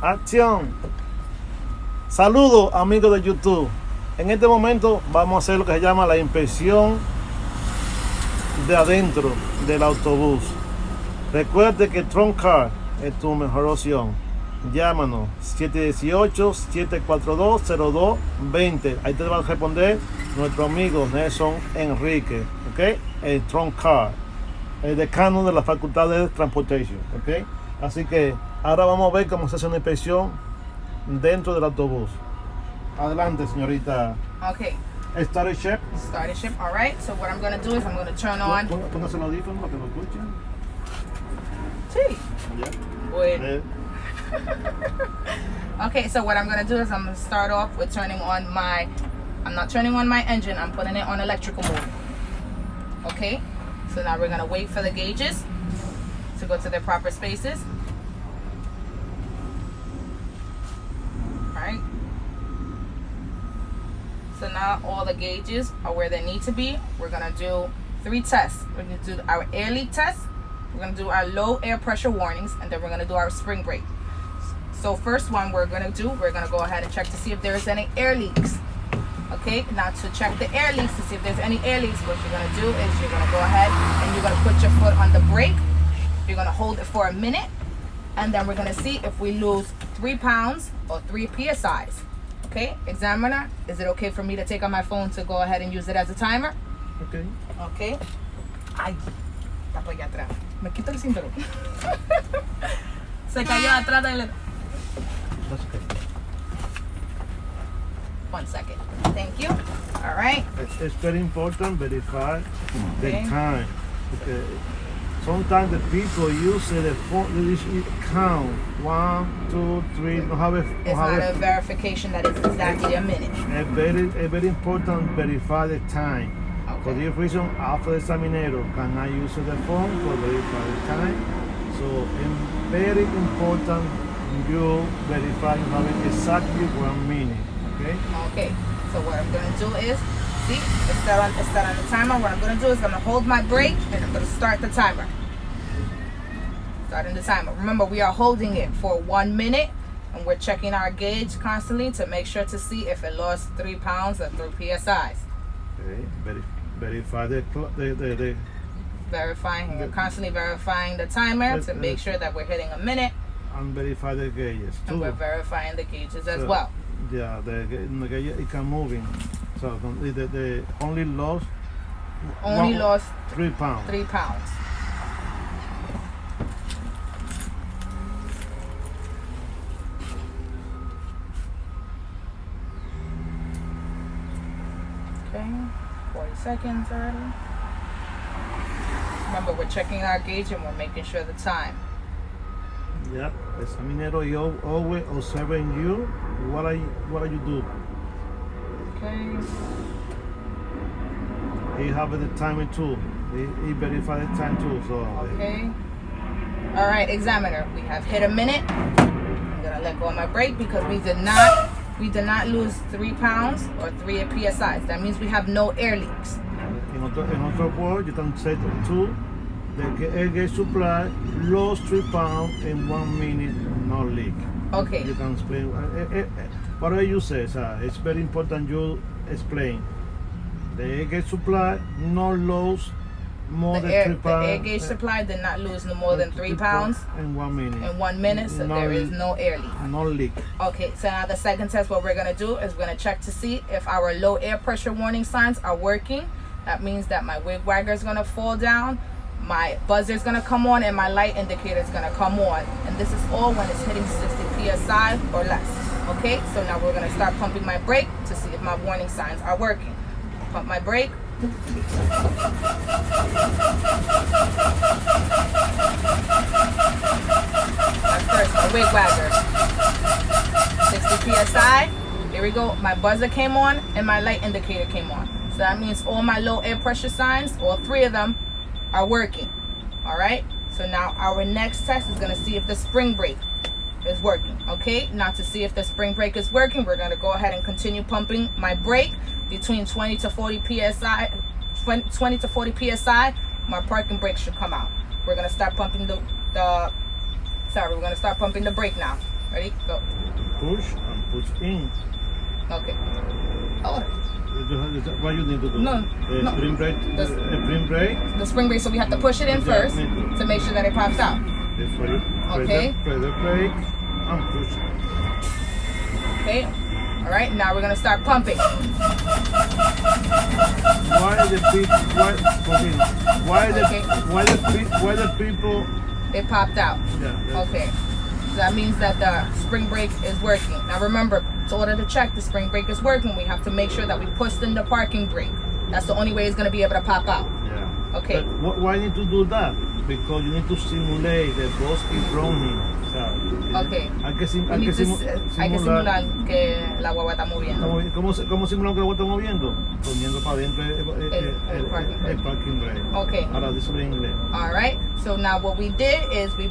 Acción. Saludos amigos de YouTube. En este momento vamos a hacer lo que se llama la inspección de adentro del autobús. Recuerde que Trunk Car es tu mejor opción. Llámanos 718-742-0220. Ahí te va a responder nuestro amigo Nelson Enrique, ¿ok? El Trunk Car, el decano de la Facultad de Transportation, ¿ok? Así que ahora vamos a ver cómo se hace una inspección dentro del autobús. Adelante, señorita. Okay. Started ship. Started ship. All right. So what I'm going to do is I'm going to turn on. Póngase el audífono para que lo escuchen. Sí. Yeah. Wait. Okay. So what I'm going to do is I'm going to start off with turning on my. I'm not turning on my engine. I'm putting it on electrical mode. Okay. So now we're going to wait for the gauges to go to their proper spaces. All right. So now all the gauges are where they need to be. We're gonna do 3 tests. We're gonna do our air leak test, we're gonna do our low air pressure warnings, and then we're gonna do our spring brake. So first one we're gonna go ahead and check to see if there's any air leaks. Okay, now to check the air leaks, to see if there's any air leaks, what you're gonna do is you're gonna go ahead and you're gonna put your foot on the brake. You're gonna hold it for a minute, and then we're gonna see if we lose 3 pounds or 3 PSIs. Okay, examiner, is it okay for me to take out my phone to go ahead and use it as a timer? Okay. Okay. Ay, está por allá atrás. Me quito el cinturón. Se cayó atrás del... That's okay. 1 second. Thank you. All right. It's very important verify the Okay. time. Okay. Sometimes the people use the phone, they count 1, 2, 3. It's not a verification that it's exactly a minute. It's very important verify the time. For Okay. this reason, after the examinero cannot use the phone to verify the time. So it's very important you verify having exactly 1 minute. Okay. Okay. So what I'm gonna do is, see, it's set on the timer. What I'm gonna do is I'm gonna hold my brake and I'm gonna start the timer. Starting the timer. Remember, we are holding it for 1 minute, and we're checking our gauge constantly to make sure to see if it lost 3 pounds or 3 PSIs. Okay. Verify the Verifying. We're constantly verifying the timer to make sure that we're hitting a minute, and verify the gauges too. and we're verifying the gauges as well. Yeah, the gauge it can moving. So the only lost. Lost 3 pounds. 3 pounds. Okay, 40 seconds already. Remember, we're checking our gauge and we're making sure the time. Yep, examinero, you always observing you. What are you do? Okay. He have the timing too. He verify the time too. So Okay. All right, examiner. We have hit a minute. I'm gonna let go of my brake because we did not lose 3 pounds or 3 PSIs. That means we have no air leaks. in other words, you can say too. The air gauge supply lost 3 pounds in 1 minute, no leak. Okay. You can explain. Whatever you say, sir, it's very important you explain. The air gauge supply no lost more than 3 pounds. The air gauge supply did not lose no more than 3 pounds in 1 minute. in 1 minute, so there is no air leak. No leak. Okay, so now the second test, what we're gonna do is we're gonna check to see if our low air pressure warning signs are working. That means that my wig wagger is gonna fall down, my buzzer is gonna come on, and my light indicator is gonna come on. And this is all when it's hitting 60 PSI or less. Okay, so now we're gonna start pumping my brake to see if my warning signs are working. Pump my brake. At first, my wig wagger. 60 PSI. Here we go. My buzzer came on and my light indicator came on. So that means all my low air pressure signs, all 3 of them, are working. All right. So now our next test is gonna see if the spring brake is working. Okay. Now to see if the spring brake is working, we're gonna go ahead and continue pumping my brake between 20 to 40 PSI. 20 to 40 PSI. My parking brake should come out. We're gonna start pumping we're gonna start pumping the brake now. Ready? Go. Push and push in. Okay. Ahora. What you need to do? No, no. Spring brake. The- Spring brake. The spring brake, so we have to push it in first to make sure that it pops out. That's why you Okay. press the brake and push. Okay. All right. Now we're gonna start pumping. Why the people? Okay. Why the people? It popped out. Yeah. Okay. So that means that the spring brake is working. Now remember, in order to check the spring brake is working, we have to make sure that we push in the parking brake. That's the only way it's gonna be able to pop out. Yeah. Okay. But why need to do that? Because you need to simulate the bus in front of him. Okay. Hay que, We need to hay que simular. simular que la guagua está moviendo. ¿Cómo simulamos que la está moviendo? Poniendo para adentro El parking parking brake. Okay. Ahora dice en inglés. All right. So now what we did is we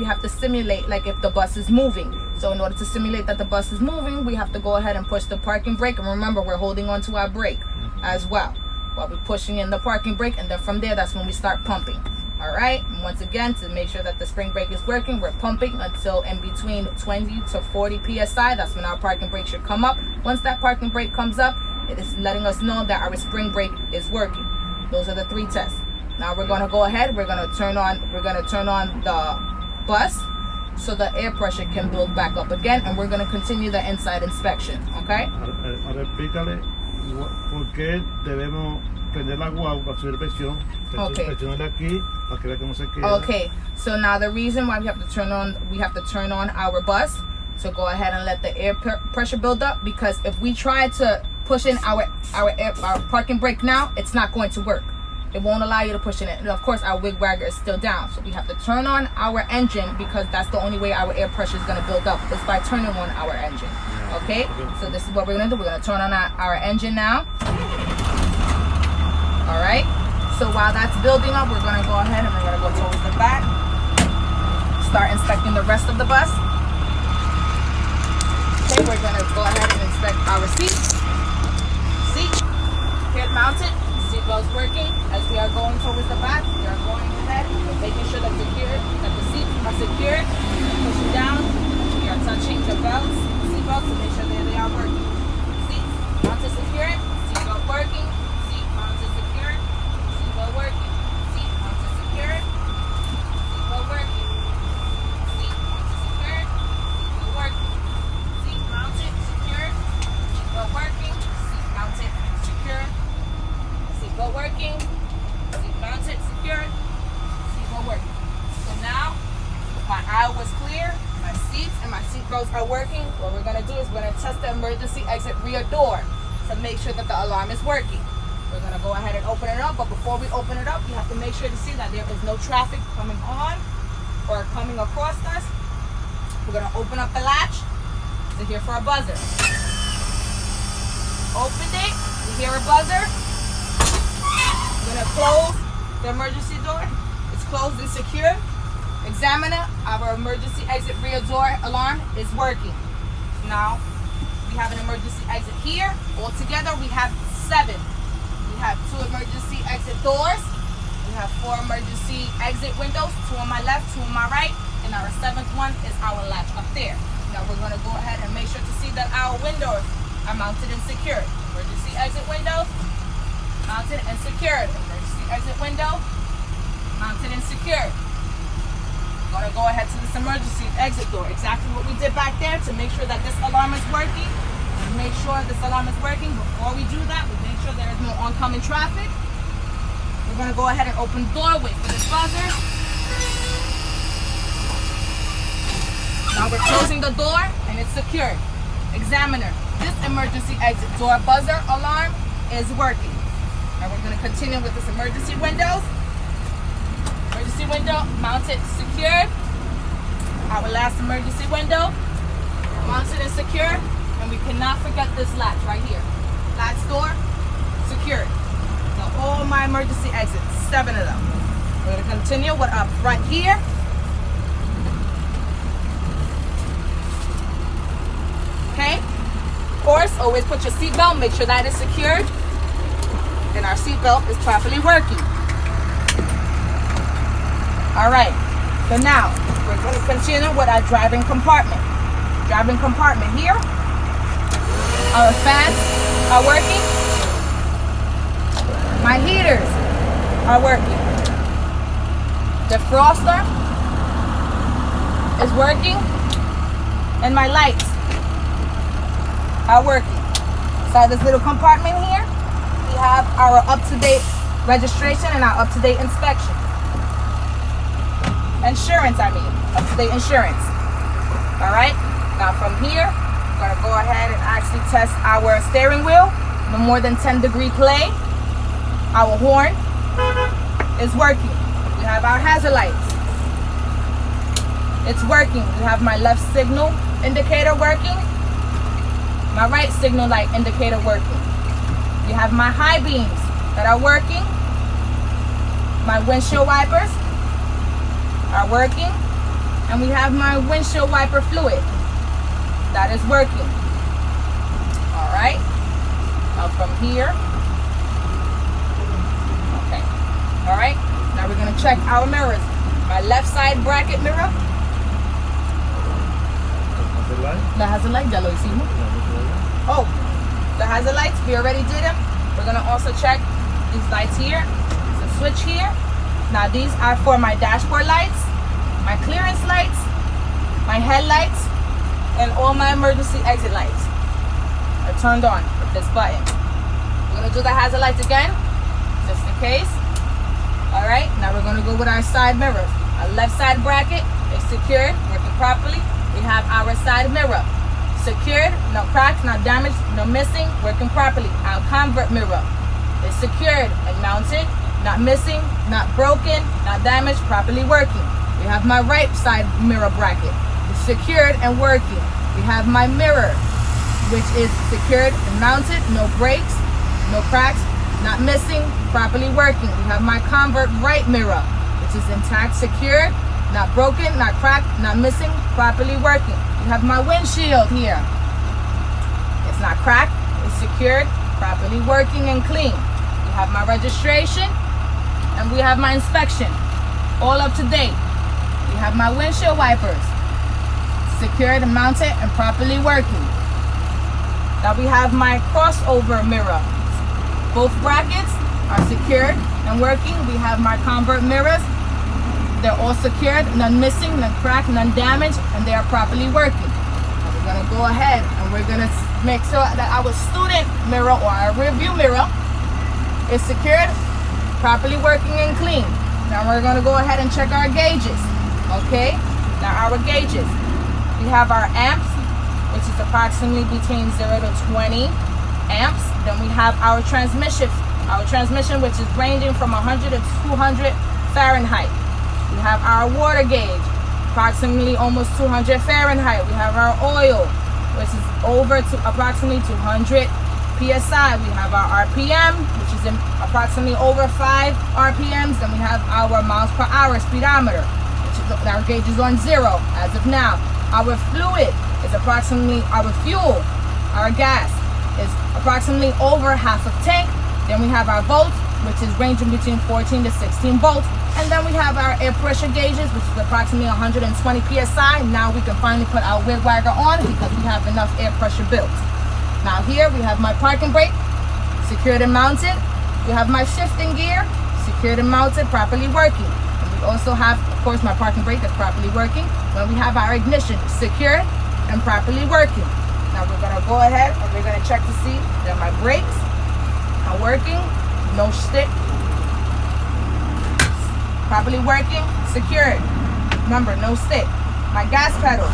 have to simulate like if the bus is moving. So in order to simulate that the bus is moving, we have to go ahead and push the parking brake. And remember, we're holding on to our brake as well while we're pushing in the parking brake. And then from there, that's when we start pumping. All right. And once again, to make sure that the spring brake is working, we're pumping until in between 20 to 40 psi. That's when our parking brake should come up. Once that parking brake comes up, it is letting us know that our spring brake is working. Those are the 3 tests. Now we're going to go ahead. We're going to turn on the bus so the air pressure can build back up again, and we're going to continue the inside inspection. Okay? Ahora explícale por qué debemos prender la guagua para subir presión. Okay. Presionarle aquí para que vea cómo se queda. Okay. So now the reason why we have to turn on our bus to go ahead and let the air pressure build up, because if we try to push in our parking brake now, it's not going to work. It won't allow you to push in it. And of course, our wig wagger is still down. So we have to turn on our engine, because that's the only way our air pressure is going to build up, is by turning on our engine. Okay? So this is what we're going to do. We're going to turn on our engine now. All right? So while that's building up, we're going to go ahead and we're going to go towards the back. Start inspecting the rest of the bus. Okay, we're going to go ahead and inspect our seat. Seat, here mounted. Seatbelt's working. As we are going towards the back, we are going ahead and making sure that the seats are secured. Pushing down. We are touching the seatbelts to make sure that they are working. Seats mounted secured. Seatbelt working. Seat mounted secured. Seatbelt working. Seat mounted secured. Seatbelt working. Seat mounted secured. Seatbelt working. Seat mounted secured. Seatbelt working. Seat mounted secured. Seatbelt working. Seat mounted secured. Seatbelt working. So now my aisle was clear. My seats and my seat belts are working. What we're gonna do is we're gonna test the emergency exit rear door to make sure that the alarm is working. We're gonna go ahead and open it up, but before we open it up, you have to make sure to see that there is no traffic coming on or coming across us. We're gonna open up the latch to hear for a buzzer. Opened it, we hear a buzzer. We're gonna close the emergency door. It's closed and secure. Examiner, our emergency exit rear door alarm is working. Now, we have an emergency exit here. Altogether, we have 7. We have 2 emergency exit doors. We have 4 emergency exit windows, 2 on my left, 2 on my right, and our 7th one is our latch up there. Now, we're gonna go ahead and make sure to see that our windows are mounted and secured. Emergency exit window, mounted and secured. Emergency exit window, mounted and secured. We're gonna go ahead to this emergency exit door. Exactly what we did back there to make sure that this alarm is working. And make sure this alarm is working. Before we do that, we make sure there is no oncoming traffic. We're gonna go ahead and open the door, wait for this buzzer. Now we're closing the door and it's secured. Examiner, this emergency exit door buzzer alarm is working. Now we're gonna continue with this emergency windows. Emergency window mounted, secured. Our last emergency window mounted and secured. And we cannot forget this latch right here. Latch door secured. Now all my emergency exits, 7 of them. We're gonna continue with up front here. Okay. Of course, always put your seatbelt. Make sure that is secured. And our seatbelt is properly working. All right, so now we're going to continue with our driving compartment. driving compartment here. Our fans are working. My heaters are working. Defroster is working. And my lights are working. Inside this little compartment here, we have our up-to-date registration and our up-to-date inspection. Insurance, up-to-date insurance. All right, now from here, we're gonna go ahead and actually test our steering wheel, no more than 10-degree play. Our horn is working. We have our hazard lights. It's working. We have my left signal indicator working. My right signal light indicator working. We have my high beams that are working. My windshield wipers are working. And we have my windshield wiper fluid that is working. All right. Now from here. Okay. All right. Now we're going to check our mirrors. My left side bracket mirror. The hazard light, ya lo hicimos. Oh, the hazard lights, we already did them. We're gonna also check these lights here. There's a switch here. Now these are for my dashboard lights, my clearance lights, my headlights, and all my emergency exit lights are turned on with this button. We're gonna do the hazard lights again, just in case. All right, now we're gonna go with our side mirrors. Our left side bracket is secured, working properly. We have our side mirror secured, no cracks, no damage, no missing, working properly. Our convert mirror is secured and mounted, not missing, not broken, not damaged, properly working. We have my right side mirror bracket. It's secured and working. We have my mirror, which is secured and mounted, no breaks, no cracks, not missing, properly working. We have my convert right mirror, which is intact, secured, not broken, not cracked, not missing, properly working. We have my windshield here. It's not cracked, it's secured, properly working and clean. We have my registration and we have my inspection, all up to date. We have my windshield wipers, secured and mounted and properly working. Now we have my crossover mirror. Both brackets are secured and working. We have my convert mirrors. They're all secured, none missing, none cracked, none damaged, and they are properly working. And we're gonna go ahead and we're gonna make sure that our student mirror or our review mirror is secured, properly working and clean. Now we're gonna go ahead and check our gauges, okay? Now our gauges, we have our amps, which is approximately between 0 to 20 amps. Then we have our transmission, which is ranging from 100 to 200 Fahrenheit. We have our water gauge, approximately almost 200 Fahrenheit. We have our oil, which is over to approximately 200 PSI. We have our RPM, which is approximately over 5 RPMs. Then we have our miles per hour speedometer, which is, our gauge is on 0 as of now. Our fluid is approximately, our fuel, our gas is approximately over half a tank. Then we have our volts, which is ranging between 14 to 16 volts. And then we have our air pressure gauges, which is approximately 120 PSI. Now we can finally put our wig wagger on because we have enough air pressure built. Now here we have my parking brake, secured and mounted. We have my shifting gear, secured and mounted, properly working. And we also have, of course, my parking brake that's properly working. When we have our ignition secured and properly working. Now we're gonna go ahead and we're gonna check to see that my brakes are working, no stick. Properly working, secured. Remember, no stick. My gas pedal,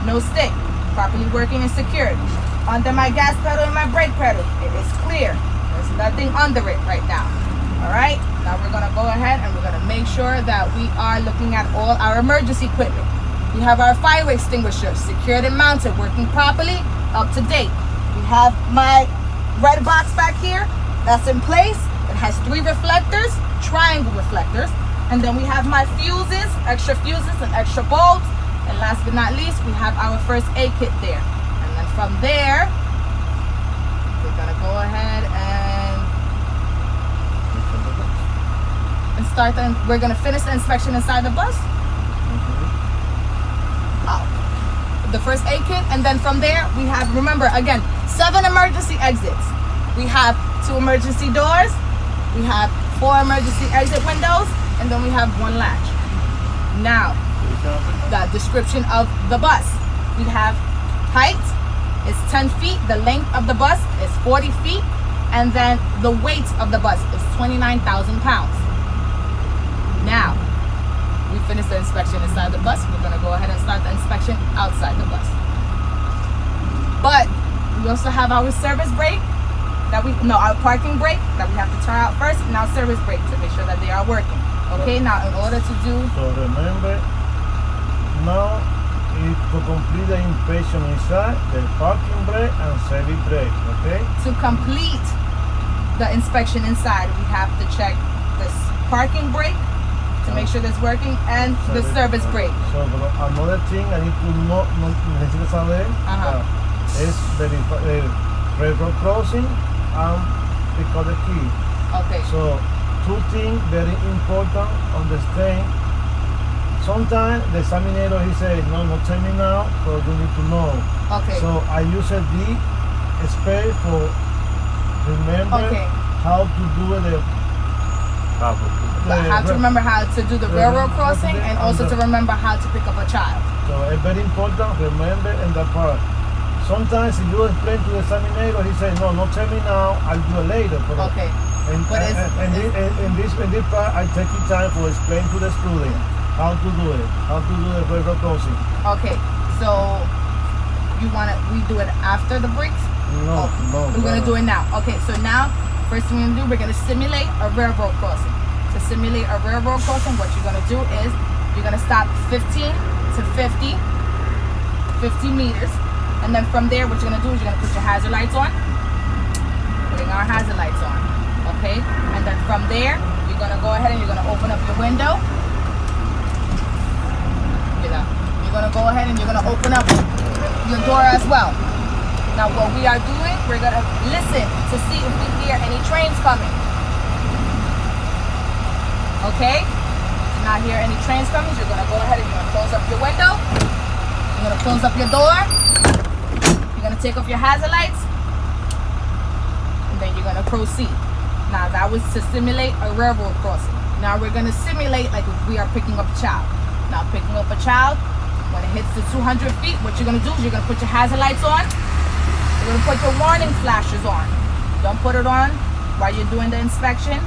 no stick. Properly working and secured. Under my gas pedal and my brake pedal, it is clear. There's nothing under it right now. All right, now we're gonna go ahead and we're gonna make sure that we are looking at all our emergency equipment. We have our fire extinguisher, secured and mounted, working properly, up to date. We have my red box back here, that's in place. It has 3 reflectors, triangle reflectors. And then we have my fuses, extra fuses and extra bulbs. And last but not least, we have our first aid kit there. And then from there, we're gonna go ahead and start we're gonna finish the inspection inside the bus. Oh, the first aid kit, and then from there we have, remember again, 7 emergency exits. We have 2 emergency doors, we have 4 emergency exit windows, and then we have 1 latch. Now, the description of the bus. We have height is 10 feet, the length of the bus is 40 feet, and then the weight of the bus is 29,000 pounds. Now, we finished the inspection inside the bus. We're gonna go ahead and start the inspection outside the bus. But we also have our service brake our parking brake that we have to try out first, and our service brake to make sure that they are working. Okay, now in order to do... So remember, now is to complete the inspection inside the parking brake and service brake, okay? To complete the inspection inside, we have to check this parking brake to make sure that's working, and the service brake. So another thing I need to know, necesito saber, es railroad crossing and pick up the key. Okay. So 2 things very important, understand. Sometimes the examiner he says, no, not tell me now, but you need to know. Okay. So I use a D space for remember how to do it. How to remember how to do the railroad crossing, and also to remember how to pick up a child. So it's very important, remember in that part. Sometimes if you explain to the examiner, he says, no, not tell me now, I'll do it later. But Okay. in this part, I take the time to explain to the student how to do it, how to do the railroad crossing. Okay, so you want to redo it after the brakes? No, we're going to do it now. Okay, so now, first thing we're going to do, we're going to simulate a railroad crossing. To simulate a railroad crossing, what you're going to do is, you're going to stop 15 to 50 meters. And then from there, what you're going to do is you're going to put your hazard lights on. Putting our hazard lights on. Okay? And then from there, you're going to go ahead and you're going to open up your window. You're going to go ahead and you're going to open up your door as well. Now what we are doing, we're going to listen to see if we hear any trains coming. Okay? If you not hear any trains coming, you're going to go ahead and you're going to close up your window. You're going to close up your door. You're going to take off your hazard lights. And then you're going to proceed. Now that was to simulate a railroad crossing. Now we're going to simulate like if we are picking up a child. Now picking up a child, when it hits the 200 feet, what you're going to do is you're going to put your hazard lights on. You're going to put your warning flashes on. Don't put it on while you're doing the inspection,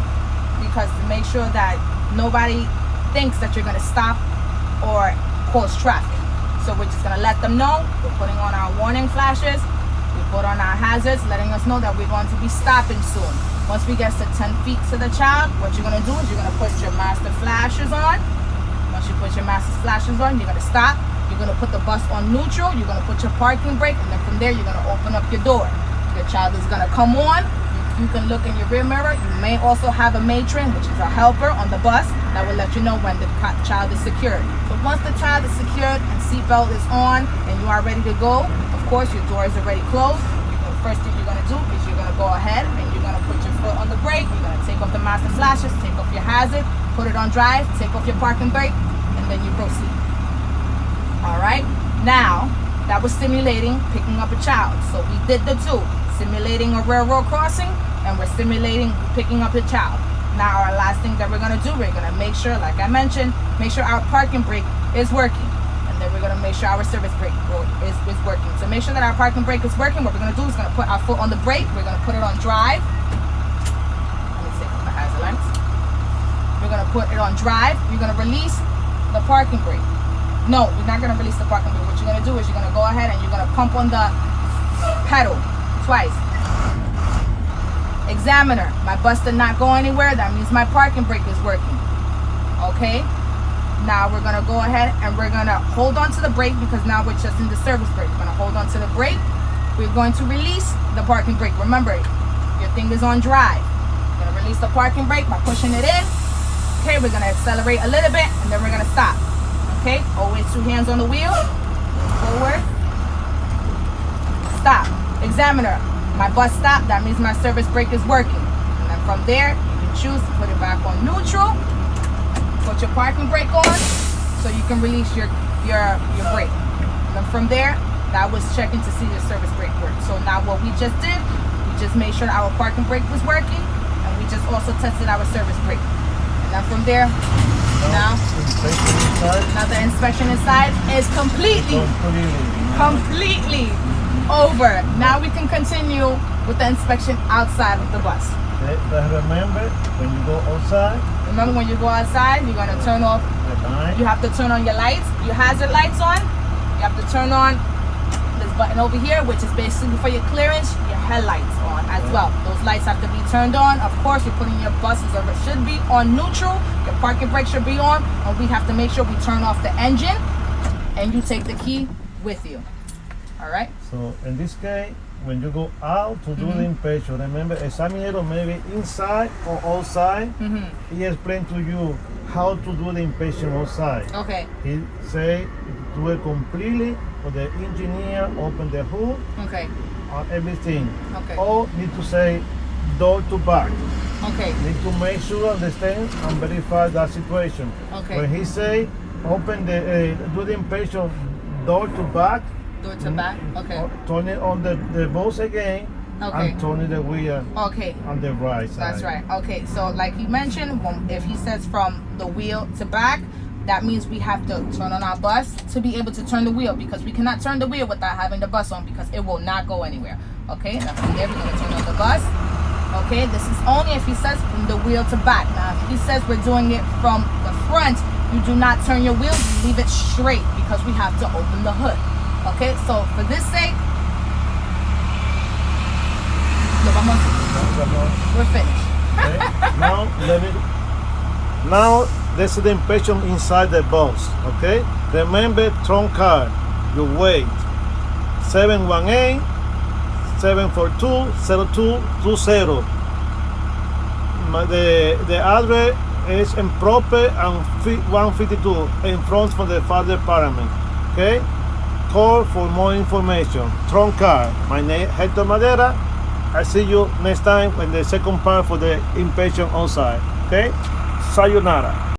because to make sure that nobody thinks that you're going to stop or cause traffic. So we're just going to let them know. We're putting on our warning flashes. We put on our hazards, letting us know that we're going to be stopping soon. Once we get to 10 feet to the child, what you're going to do is you're going to put your master flashes on. Once you put your master flashes on, you're going to stop. You're going to put the bus on neutral. You're going to put your parking brake, and then from there, you're going to open up your door. Your child is going to come on. You can look in your rear mirror. You may also have a matron, which is a helper on the bus, that will let you know when the child is secured. So once the child is secured and seatbelt is on and you are ready to go, of course your door is already closed. The first thing you're going to do is you're going to go ahead and you're going to put your foot on the brake. You're going to take off the master flashes, take off your hazard, put it on drive, take off your parking brake, and then you proceed. All right. Now that was simulating picking up a child. So we did the two, simulating a railroad crossing, and we're simulating picking up a child. Now our last thing that we're going to do, we're going to make sure, like I mentioned, make sure our parking brake is working. And then we're going to make sure our service brake is working. So make sure that our parking brake is working. What we're going to do is going to put our foot on the brake. We're going to put it on drive. Let me take off the hazard lights. We're going to put it on drive. You're going to release the parking brake. No, you're not going to release the parking brake. What you're going to do is you're going to go ahead and you're going to pump on the pedal twice. Examiner, my bus did not go anywhere. That means my parking brake is working. Okay? Now we're going to go ahead and we're going to hold on to the brake, because now we're just in the service brake. We're going to hold on to the brake. We're going to release the parking brake. Remember, your thing is on drive. We're going to release the parking brake by pushing it in. Okay, we're going to accelerate a little bit and then we're going to stop. Okay, always 2 hands on the wheel. Forward. Stop. Examiner, my bus stopped. That means my service brake is working. And then from there, you can choose to put it back on neutral. Put your parking brake on so you can release your brake. And then from there, that was checking to see the service brake work. So now what we just did, we just made sure our parking brake was working, and we just also tested our service brake. And then from there, now the inspection inside is completely over. Now we can continue with the inspection outside of the bus. Okay, but remember, when you go outside, you're going to turn off. You have to turn on your lights, your hazard lights on. You have to turn on this button over here, which is basically for your clearance, your headlights on as well. Those lights have to be turned on. Of course, you're putting your buses, or it should be on neutral. Your parking brake should be on, and we have to make sure we turn off the engine, and you take the key with you. All right. So in this case, when you go out to do the inspection, remember, examiner maybe inside or outside. He explained to you how to do the inspection outside. Okay. He say do it completely, for the engineer open the hood, Okay. Everything. Okay. Or need to say door to back. Okay. Need to make sure, understand, and verify that situation. Okay. When he say open the do the inspection door to back, Door to back. Okay. turn it on the bus again, Okay. and turn it the wheel Okay. on the right side. That's right. Okay. So like he mentioned, if he says from the wheel to back, that means we have to turn on our bus to be able to turn the wheel, because we cannot turn the wheel without having the bus on, because it will not go anywhere. Okay. Now from there, we're going to turn on the bus. Okay. This is only if he says from the wheel to back. Now if he says we're doing it from the front, you do not turn your wheel, you leave it straight, because we have to open the hood. Okay, so for this sake, we're finished. Okay. Now this is the inspection inside the bus. Okay, remember trunk card, you wait 718 742 0220. The address is in Proper and 152 in front of the fire department. Okay. Call for more information. Trunk card. My name is Hector Madera. I'll see you next time when the second part for the inspection outside. Okay? Sayonara.